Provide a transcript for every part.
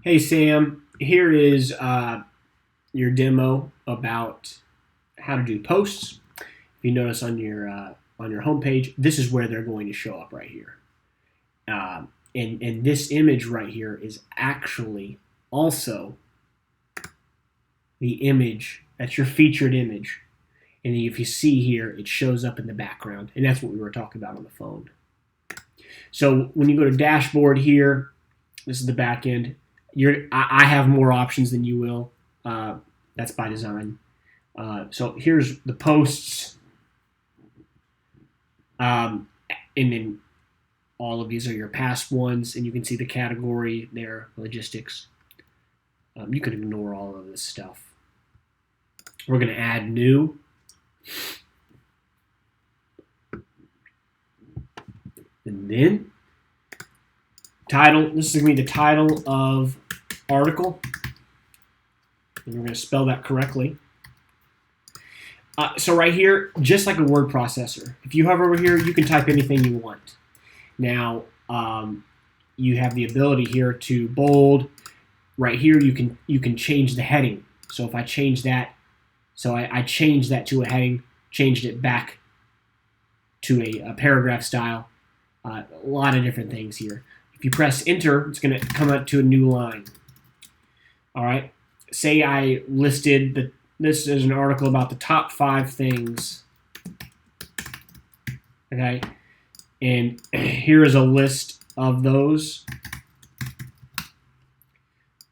Hey Sam, here is your demo about how to do posts. If you notice on your homepage, this is where they're going to show up right here. And this image right here is actually also the image. That's your featured image. And if you see here, it shows up in the background, and that's what we were talking about on the phone. So when you go to dashboard here, this is the back end. I have more options than you will. That's by design. So here's the posts, and then all of these are your past ones, and you can see the category there, logistics. You can ignore all of this stuff. We're going to add new. And then title. This is going to be the title of article. And we're going to spell that correctly. So right here, just like a word processor, if you hover over here, you can type anything you want. Now, you have the ability here to bold. Right here, you can change the heading. So if I change that, I changed that to a heading, changed it back to a paragraph style. A lot of different things here. If you press enter, it's going to come out to a new line. All right. Say I listed this is an article about the top 5 things. Okay. And here is a list of those.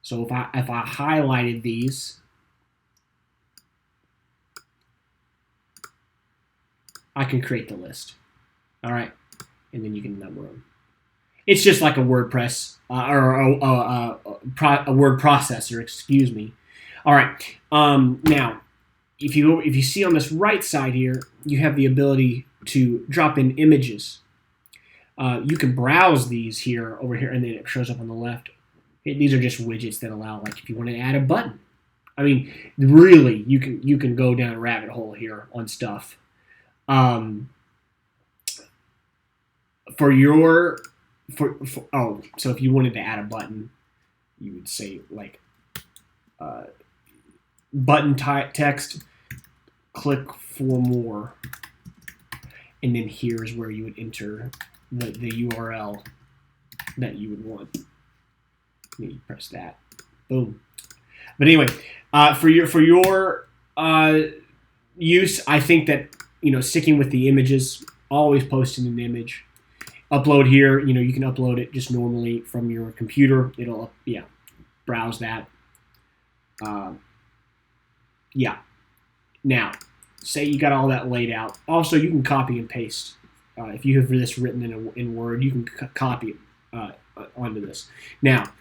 So if I highlighted these, I can create the list. All right. And then you can number them. It's just like a WordPress or a word processor, excuse me. All right. Now, if you see on this right side here, you have the ability to drop in images. You can browse these here over here, and then it shows up on the left. These are just widgets that allow, like, if you want to add a button. I mean, really, you can go down a rabbit hole here on stuff. So if you wanted to add a button, you would say like button text, click for more, and then here's where you would enter the URL that you would want. You press that, boom. But anyway, for your use, I think that sticking with the images, always posting an image. Upload here, you can upload it just normally from your computer. It'll, browse that. Now, say you got all that laid out. Also, you can copy and paste. If you have this written in Word, you can copy it onto this. Now,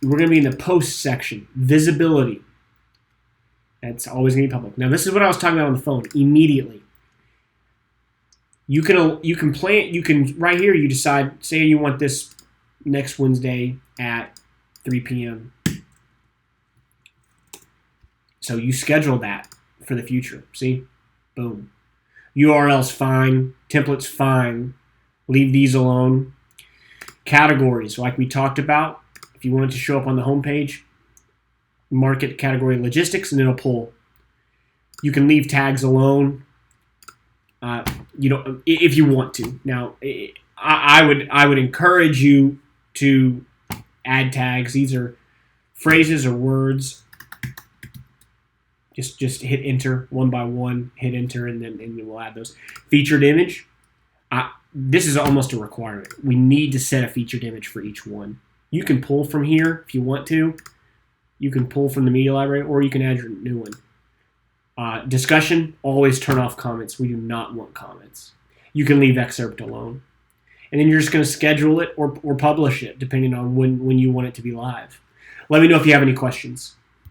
we're going to be in the post section, visibility. That's always going to be public. Now, this is what I was talking about on the phone. Immediately. You can plan. You can right here. You decide. Say you want this next Wednesday at 3 p.m. So you schedule that for the future. See, boom. URL's fine. Template's fine. Leave these alone. Categories, like we talked about. If you want it to show up on the homepage, market category logistics, and it'll pull. You can leave tags alone. If you want to. Now, I would encourage you to add tags. These are phrases or words. Just hit enter one by one. Hit enter, and then we'll add those. Featured image. This is almost a requirement. We need to set a featured image for each one. You can pull from here if you want to. You can pull from the media library, or you can add your new one. Discussion, always turn off comments. We do not want comments. You can leave excerpt alone. And then you're just going to schedule it or publish it, depending on when you want it to be live. Let me know if you have any questions.